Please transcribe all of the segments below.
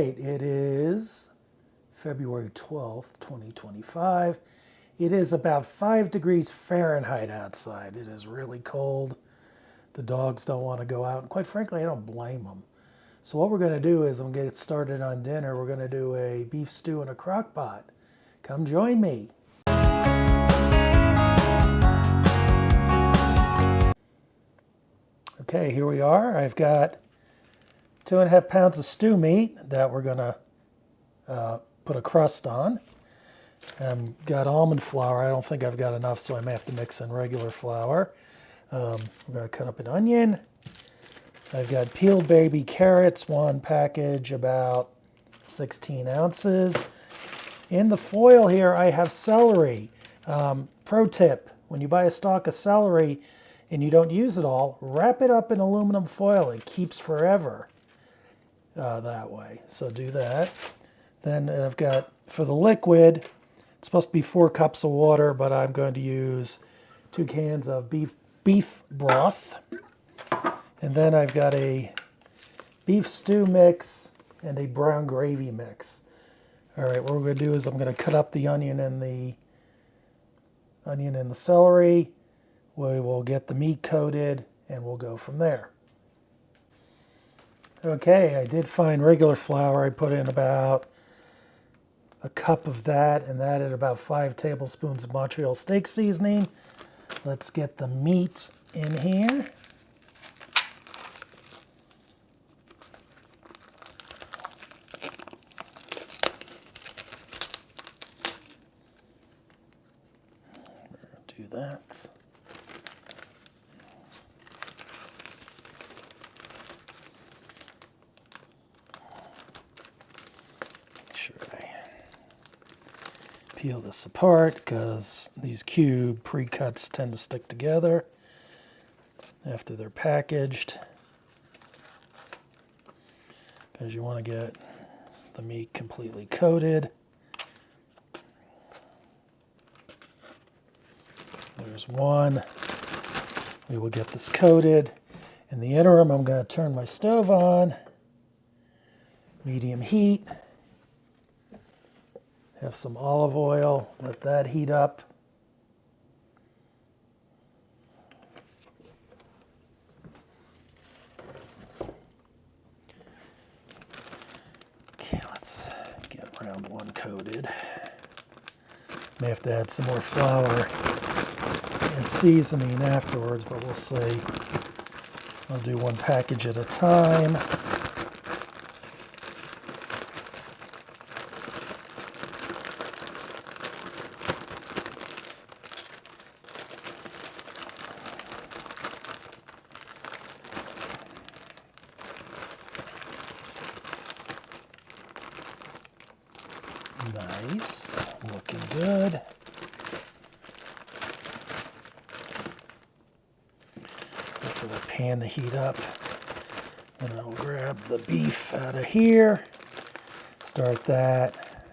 It is February 12th, 2025. It is about 5 degrees Fahrenheit outside. It is really cold. The dogs don't want to go out. And quite frankly, I don't blame them. So what we're going to do is I'm going to get started on dinner. We're going to do a beef stew in a crock pot. Come join me. Okay, here we are. I've got 2.5 pounds of stew meat that we're going to put a crust on. I've got almond flour. I don't think I've got enough, so I may have to mix in regular flour. I'm going to cut up an onion. I've got peeled baby carrots, one package, about 16 ounces. In the foil here, I have celery. Pro tip, when you buy a stalk of celery and you don't use it all, wrap it up in aluminum foil. It keeps forever that way. So do that. Then I've got, for the liquid, it's supposed to be 4 cups of water, but I'm going to use 2 cans of beef broth. And then I've got a beef stew mix and a brown gravy mix. All right, what we're going to do is I'm going to cut up the onion and the celery. We will get the meat coated, and we'll go from there. Okay, I did find regular flour. I put in about a cup of that, and added about 5 tablespoons of Montreal steak seasoning. Let's get the meat in here. Do that. Make sure I peel this apart because these cube pre-cuts tend to stick together after they're packaged, because you want to get the meat completely coated. There's one. We will get this coated. In the interim, I'm going to turn my stove on, medium heat. Have some olive oil, let that heat up. Okay, let's get round one coated. May have to add some more flour and seasoning afterwards, but we'll see. I'll do one package at a time. Nice, looking good. Wait for the pan to heat up. Then I'll grab the beef out of here. Start that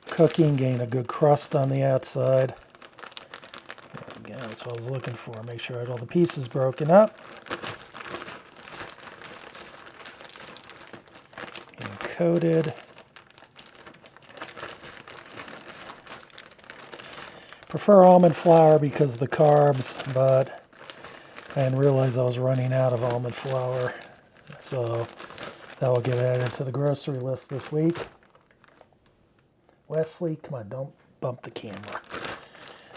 cooking, gain a good crust on the outside. There we go, that's what I was looking for. Make sure I had all the pieces broken up. And coated. Prefer almond flour because of the carbs, but I didn't realize I was running out of almond flour. So that will get added to the grocery list this week. Wesley, come on, don't bump the camera.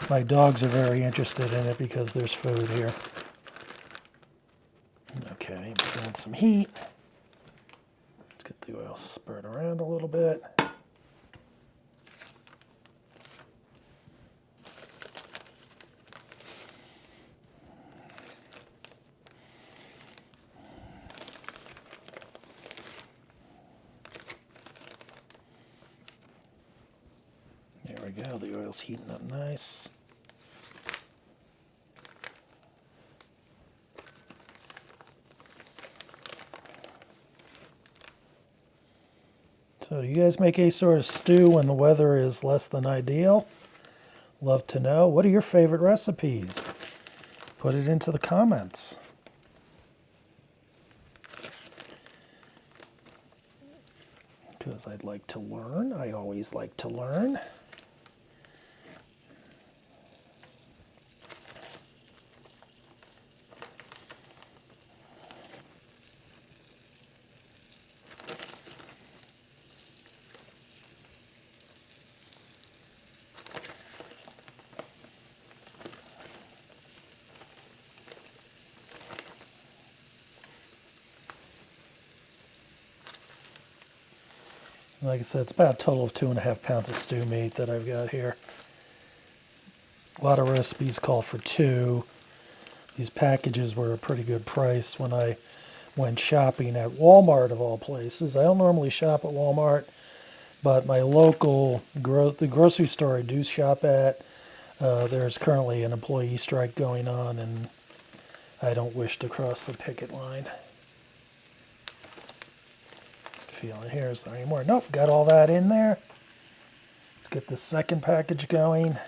My dogs are very interested in it because there's food here. Okay, I'm feeling some heat. Let's get the oil spread around a little bit. There we go, the oil's heating up nice. So do you guys make any sort of stew when the weather is less than ideal? Love to know. What are your favorite recipes? Put it into the comments. because I'd like to learn. I always like to learn. Like I said, it's about a total of 2.5 pounds of stew meat that I've got here. A lot of recipes call for 2. These packages were a pretty good price when I went shopping at Walmart, of all places. I don't normally shop at Walmart, but my local the grocery store I do shop at, there's currently an employee strike going on, and I don't wish to cross the picket line. Feeling here, is there any more? Nope, got all that in there. Let's get the second package going.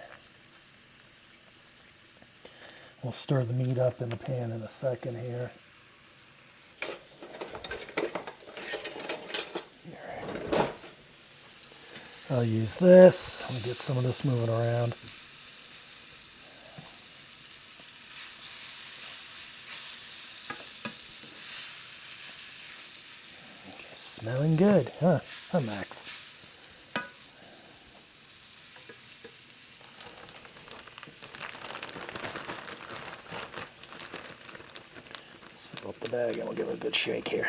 We'll stir the meat up in the pan in a second here. I'll use this. I'll get some of this moving around. Okay, smelling good, huh, Max? Seal up the bag and we'll give it a good shake here.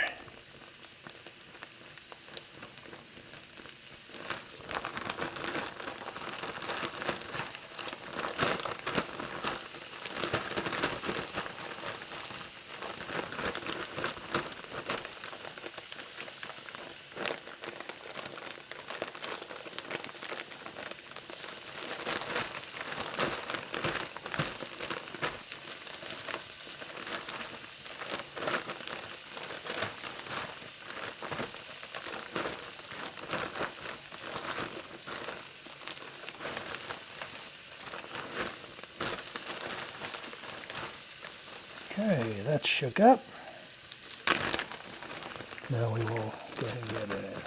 Okay, that's shook up. Now we will go ahead and get it in.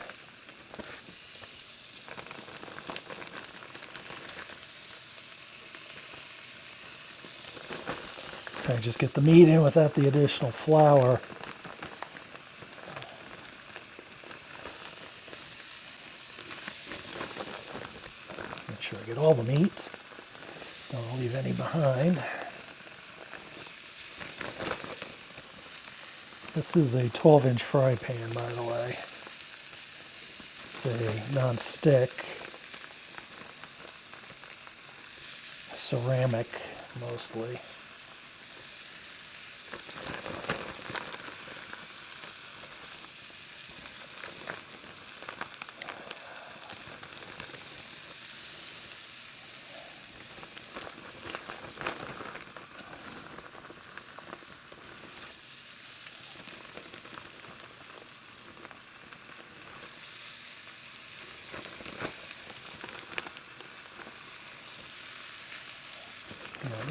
Okay, just get the meat in without the additional flour. Make sure I get all the meat. Don't leave any behind. This is a 12-inch fry pan, by the way. It's a non-stick, ceramic mostly.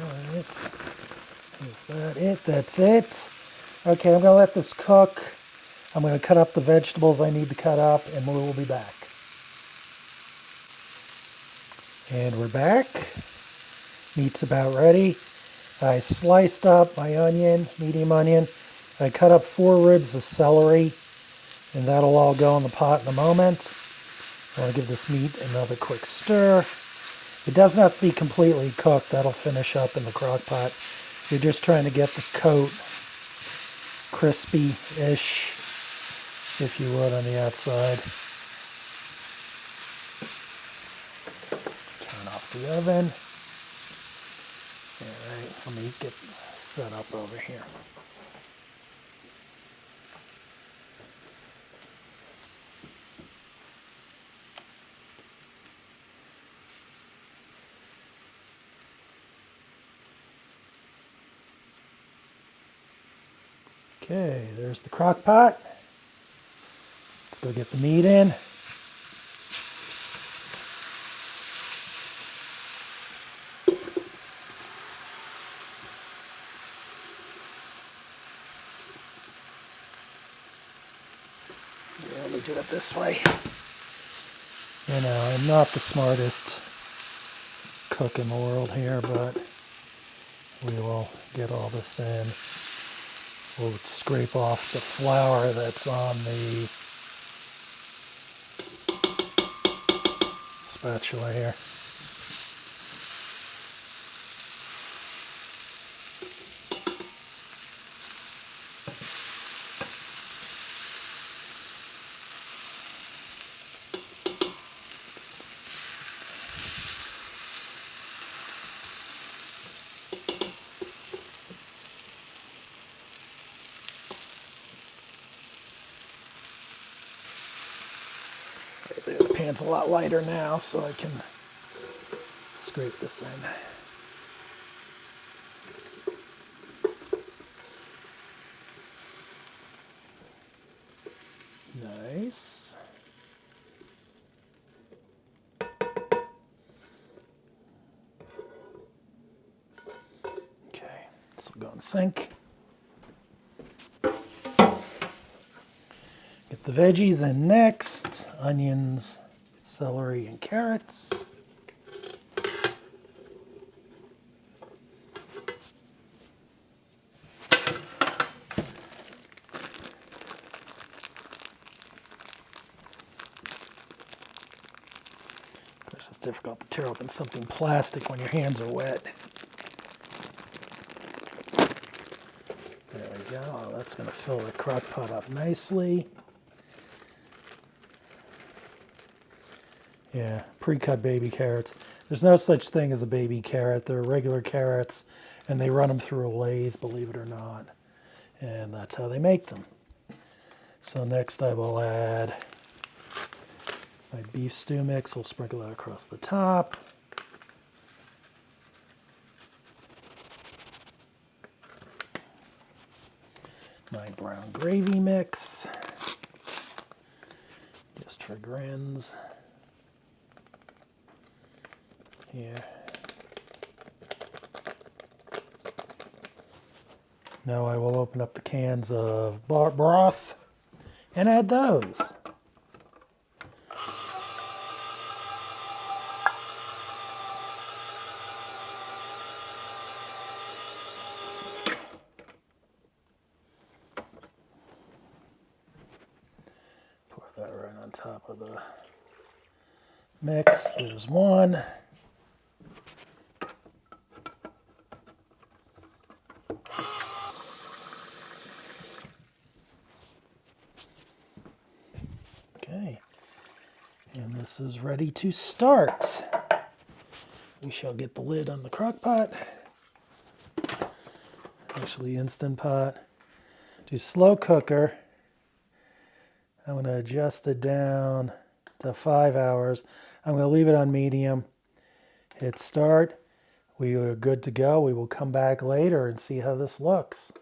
Alright, is that it? That's it. Okay, I'm going to let this cook. I'm going to cut up the vegetables I need to cut up, and we will be back. And we're back. Meat's about ready. I sliced up my onion, medium onion. I cut up 4 ribs of celery, and that'll all go in the pot in a moment. I want to give this meat another quick stir. It doesn't have to be completely cooked. That'll finish up in the crock pot. You're just trying to get the coat crispy-ish, if you would, on the outside. Turn off the oven. All right, let me get set up over here. Okay, there's the crock pot. Let's go get the meat in. Yeah, let me do it this way. You know, I'm not the smartest cook in the world here, but we will get all this in. We'll scrape off the flour that's on the spatula here. The pan's a lot lighter now, so I can scrape this in. Nice. Okay, this will go in sink. Get the veggies in next. Onions, celery, and carrots. Of course, it's difficult to tear open something plastic when your hands are wet. There we go. Oh, that's going to fill the crock pot up nicely. Yeah, pre-cut baby carrots. There's no such thing as a baby carrot. They're regular carrots, and they run them through a lathe, believe it or not. And that's how they make them. So next I will add my beef stew mix. I'll sprinkle that across the top. My brown gravy mix, just for grins. Here. Now I will open up the cans of broth and add those. Pour that right on top of the mix. There's one. Okay, and this is ready to start. We shall get the lid on the crock pot, actually Instant Pot. Do slow cooker. I'm going to adjust it down to 5 hours. I'm going to leave it on medium. Hit start. We are good to go. We will come back later and see how this looks.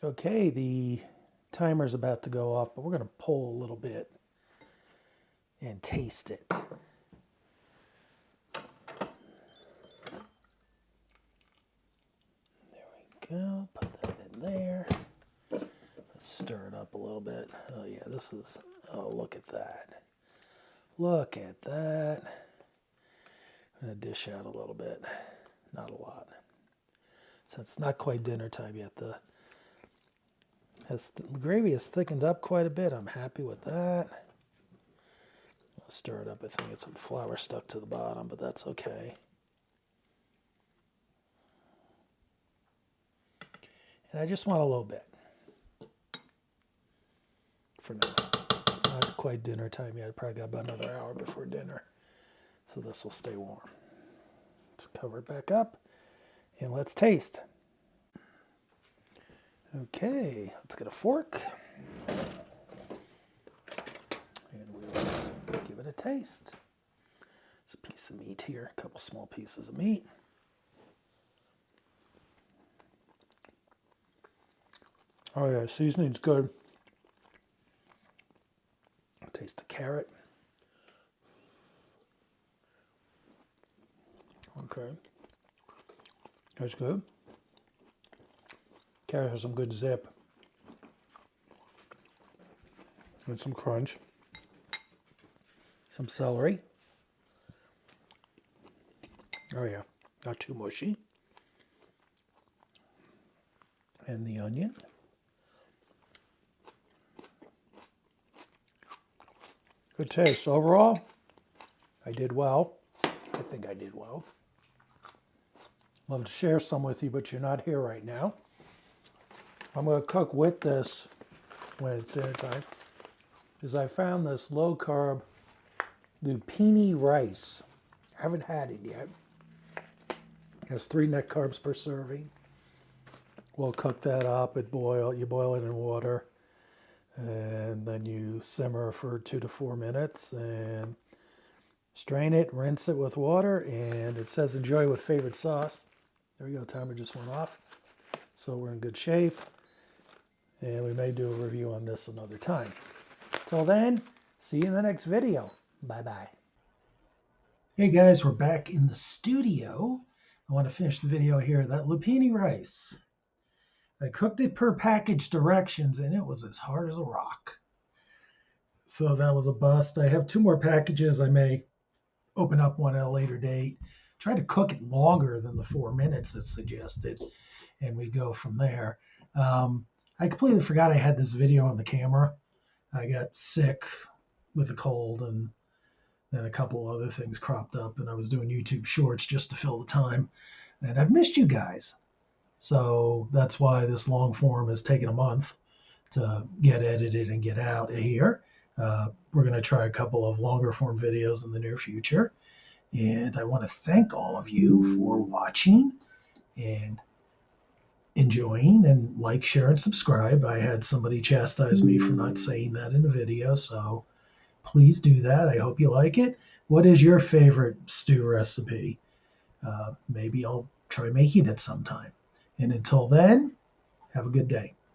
Okay, the timer's about to go off, but we're going to pull a little bit and taste it. There we go. Put that in there. Let's stir it up a little bit. Oh yeah, this is, oh, look at that. Look at that. I'm going to dish out a little bit. Not a lot. So it's not quite dinner time yet. The gravy has thickened up quite a bit. I'm happy with that. I'll stir it up. I think it's some flour stuck to the bottom, but that's okay. And I just want a little bit for now. It's not quite dinner time yet. I probably got about another hour before dinner. So this will stay warm. Let's cover it back up and let's taste. Okay, let's get a fork. And we'll give it a taste. There's a piece of meat here, a couple small pieces of meat. Oh yeah, seasoning's good. Taste the carrot. Okay. That's good. Carrot has some good zip. and some crunch. Some celery. Oh yeah, not too mushy. And the onion. Good taste. Overall, I did well. I think I did well. Love to share some with you, but you're not here right now. I'm going to cook with this when it's dinner time, because I found this low-carb lupini rice. I haven't had it yet. It has 3 net carbs per serving. We'll cook that up. You boil it in water, and then you simmer for 2 to 4 minutes, and strain it, rinse it with water, and it says enjoy with favorite sauce. There we go, timer just went off. So we're in good shape, and we may do a review on this another time. Till then, see you in the next video. Bye-bye. Hey guys, we're back in the studio. I want to finish the video here. That lupini rice, I cooked it per package directions, and it was as hard as a rock. So that was a bust. I have 2 more packages. I may open up one at a later date. Try to cook it longer than the 4 minutes that's suggested, and we go from there. I completely forgot I had this video on the camera. I got sick with a cold, and then a couple other things cropped up, and I was doing YouTube shorts just to fill the time. And I've missed you guys. So that's why this long form has taken a month to get edited and get out here. We're going to try a couple of longer form videos in the near future. And I want to thank all of you for watching and enjoying, and like, share, and subscribe. I had somebody chastise me for not saying that in the video, so please do that. I hope you like it. What is your favorite stew recipe? Maybe I'll try making it sometime. And until then, have a good day.